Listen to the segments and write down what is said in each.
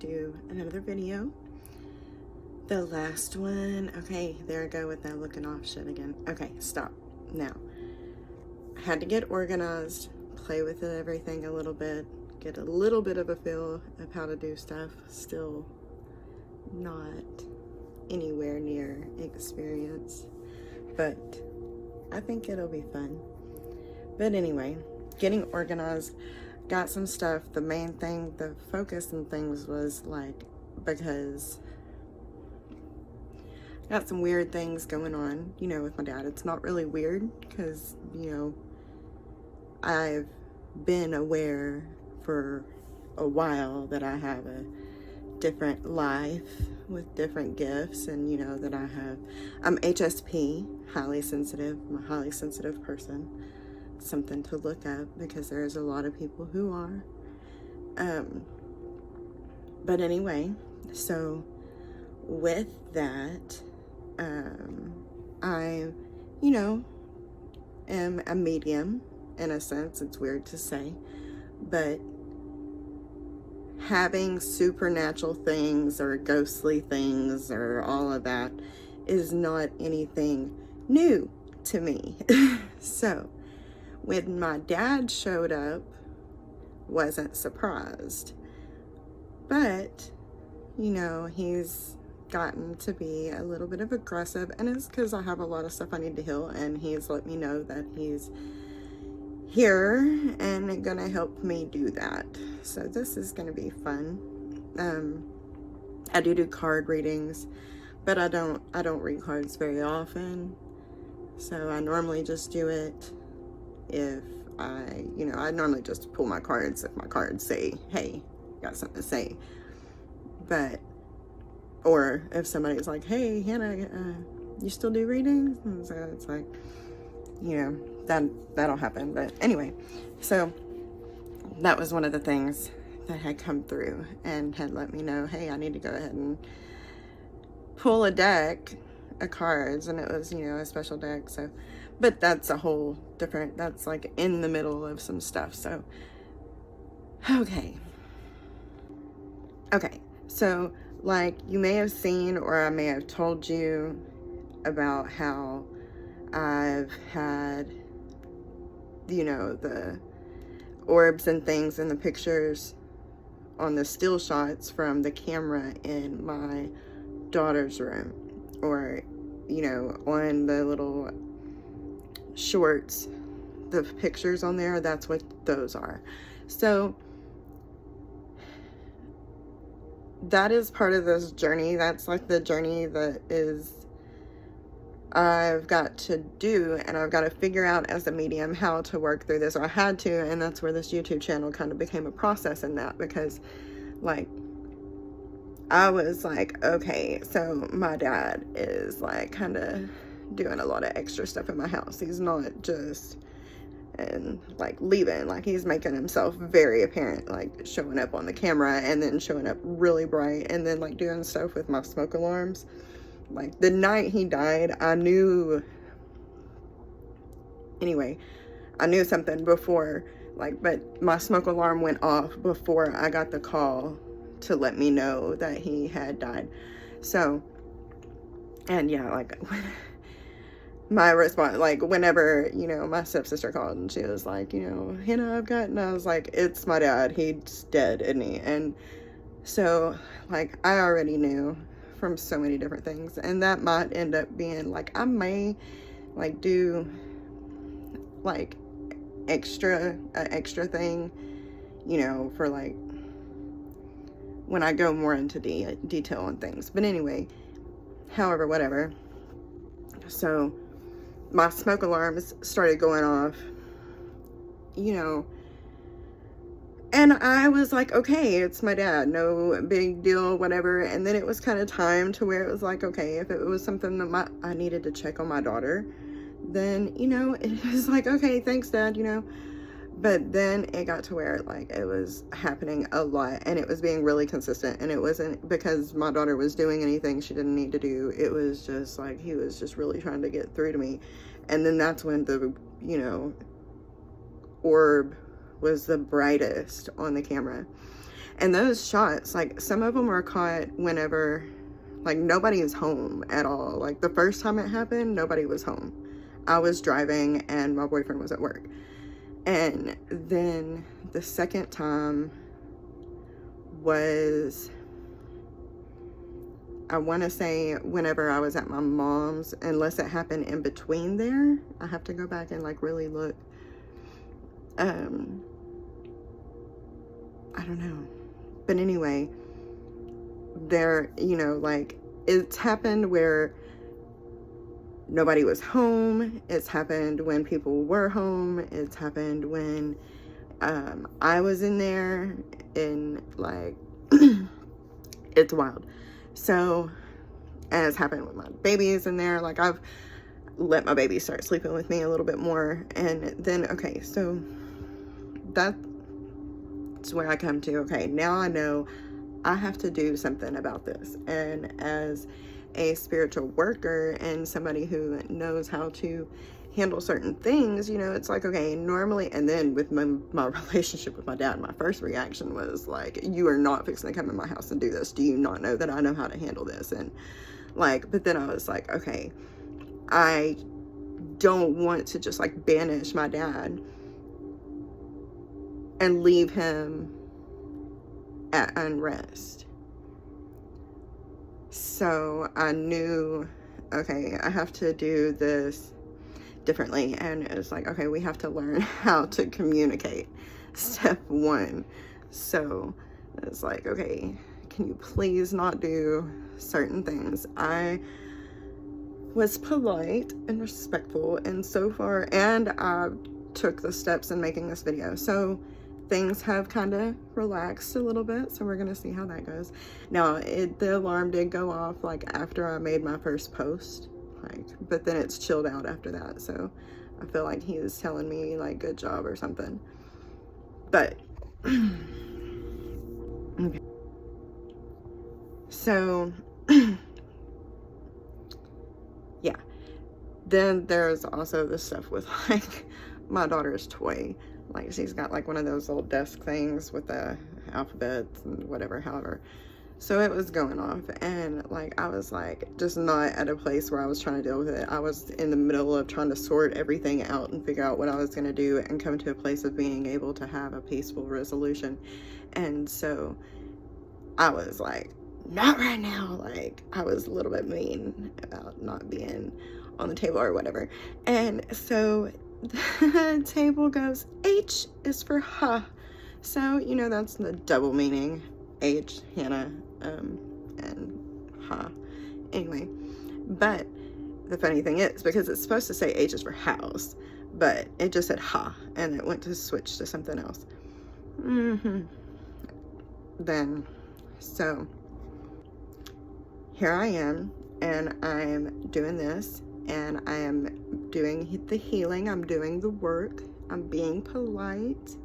do another video. The last one, okay, there I go with that looking off shit again. Okay, stop. Now, I had to get organized, play with everything a little bit, get a little bit of a feel of how to do stuff. Still not anywhere near experience, but I think it'll be fun. But anyway, getting organized, got some stuff. The main thing, the focus and things was like, because I got some weird things going on, you know, with my dad. It's not really weird because, you know, I've been aware for a while that I have a different life with different gifts, and you know that I'm HSP, highly sensitive. I'm a highly sensitive person. Something to look up because there's a lot of people who are. But anyway, so with that, I, you know, am a medium in a sense. It's weird to say, but having supernatural things or ghostly things or all of that is not anything new to me. So when my dad showed up, wasn't surprised, but you know, he's gotten to be a little bit of aggressive, and it's because I have a lot of stuff I need to heal, and he's let me know that he's here and gonna help me do that. So this is gonna be fun. I do card readings, but I don't read cards very often. So I normally just do it if I normally just pull my cards if my cards say, hey, got something to say. But, or if somebody's like, hey, Hannah, you still do readings? And so it's like, you know, that'll happen. But anyway, so that was one of the things that had come through and had let me know, hey, I need to go ahead and pull a deck of cards. And it was, you know, a special deck. So, but that's a whole different, that's like in the middle of some stuff. So, okay. So like you may have seen, or I may have told you about how I've had, you know, the orbs and things in the pictures on the still shots from the camera in my daughter's room, or, you know, on the little shorts, the pictures on there, that's what those are. So that is part of this journey. That's like the journey that is I've got to do, and I've got to figure out as a medium how to work through this, or I had to, and that's where this YouTube channel kind of became a process in that, because like I was like, okay, so my dad is like kind of doing a lot of extra stuff in my house. He's not just and like leaving, like he's making himself very apparent, like showing up on the camera and then showing up really bright, and then like doing stuff with my smoke alarms. Like the night he died, I knew something before, like, but my smoke alarm went off before I got the call to let me know that he had died. So, and yeah, like my response, like whenever, you know, my stepsister called and she was like, you know, Hannah, and I was like, it's my dad, he's dead, isn't he? And so like I already knew from so many different things, and that might end up being like, I may like do like extra thing, you know, for like when I go more into detail on things. But anyway, however, whatever. So my smoke alarms started going off, you know, and I was like, okay, it's my dad, no big deal, whatever. And then it was kind of time to where it was like, okay, if it was something that I needed to check on my daughter, then, you know, it was like, okay, thanks, Dad, you know. But then it got to where like it was happening a lot, and it was being really consistent, and it wasn't because my daughter was doing anything she didn't need to do. It was just like he was just really trying to get through to me. And then that's when the, you know, orb was the brightest on the camera. And those shots, like, some of them were caught whenever, like, nobody is home at all. Like, the first time it happened, nobody was home. I was driving and my boyfriend was at work. And then the second time was, I want to say, whenever I was at my mom's, unless it happened in between there. I have to go back and, like, really look. I don't know. But anyway, there, you know, like, it's happened where nobody was home. It's happened when people were home. It's happened when I was in there, and, like, it's wild. So, and it's happened with my babies in there. Like, I've let my baby start sleeping with me a little bit more. And then, okay, so that's where I come to, okay, now I know I have to do something about this. And as a spiritual worker and somebody who knows how to handle certain things, you know, it's like, okay, normally, and then with my relationship with my dad, my first reaction was like, you are not fixing to come in my house and do this. Do you not know that I know how to handle this? And, like, but then I was like, okay, I don't want to just, like, banish my dad and leave him at unrest. So I knew, okay, I have to do this differently. And it was like, okay, we have to learn how to communicate. Step one. So it's like, okay, can you please not do certain things? I was polite and respectful, and so far, and I took the steps in making this video. So things have kind of relaxed a little bit, so we're gonna see how that goes. Now, the alarm did go off, like, after I made my first post, like, but then it's chilled out after that, so I feel like he was telling me, like, good job or something. But okay. So yeah, then there's also the stuff with, like, my daughter's toy. Like, she's got, like, one of those little desk things with the alphabets and whatever, however. So it was going off, and, like, I was, like, just not at a place where I was trying to deal with it. I was in the middle of trying to sort everything out and figure out what I was going to do and come to a place of being able to have a peaceful resolution. And so I was like, not right now. Like, I was a little bit mean about not being on the table or whatever. And so the table goes, H is for ha. So, you know, that's the double meaning. H, Hannah, and ha. Anyway, but the funny thing is, because it's supposed to say H is for house, but it just said ha, and it went to switch to something else. Then, so here I am, and I'm doing this, and I am doing the healing, I'm doing the work, I'm being polite,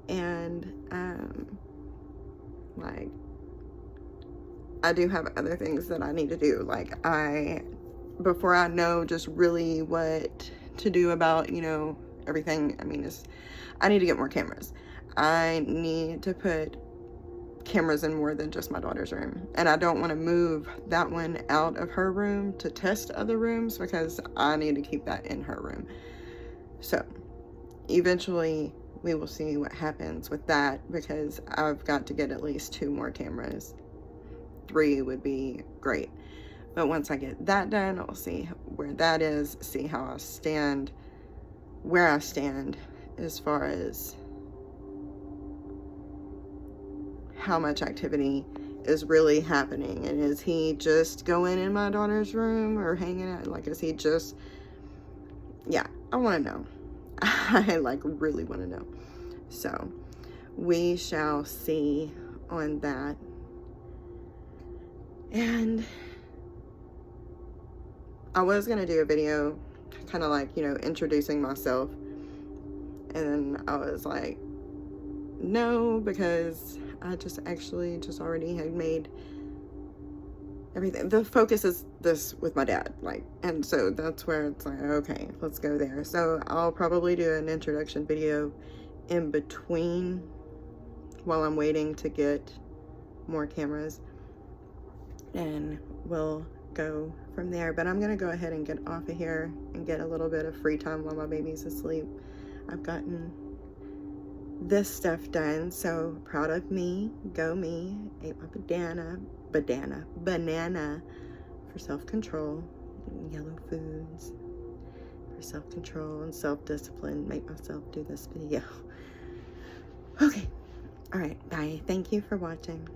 and like, I do have other things that I need to do. Like, before I know just really what to do about, you know, everything, I mean, I need to get more cameras. I need to put cameras in more than just my daughter's room, and I don't want to move that one out of her room to test other rooms, because I need to keep that in her room. So eventually we will see what happens with that, because I've got to get at least 2 more cameras. 3 would be great, but once I get that done, I'll see where that is, see how I stand, where I stand as far as how much activity is really happening, and is he just going in my daughter's room or hanging out? Like, is he just, yeah, I want to know. I, like, really want to know. So we shall see on that. And I was going to do a video kind of like, you know, introducing myself, and then I was like, no, because I just already had made everything. The focus is this with my dad, like, and so that's where it's like, okay, let's go there. So I'll probably do an introduction video in between while I'm waiting to get more cameras, and we'll go from there. But I'm gonna go ahead and get off of here and get a little bit of free time while my baby's asleep. I've gotten this stuff done, so proud of me. Go me. Ate my banana for self-control, yellow foods for self-control and self-discipline. Make myself do this video. Okay, all right, bye. Thank you for watching.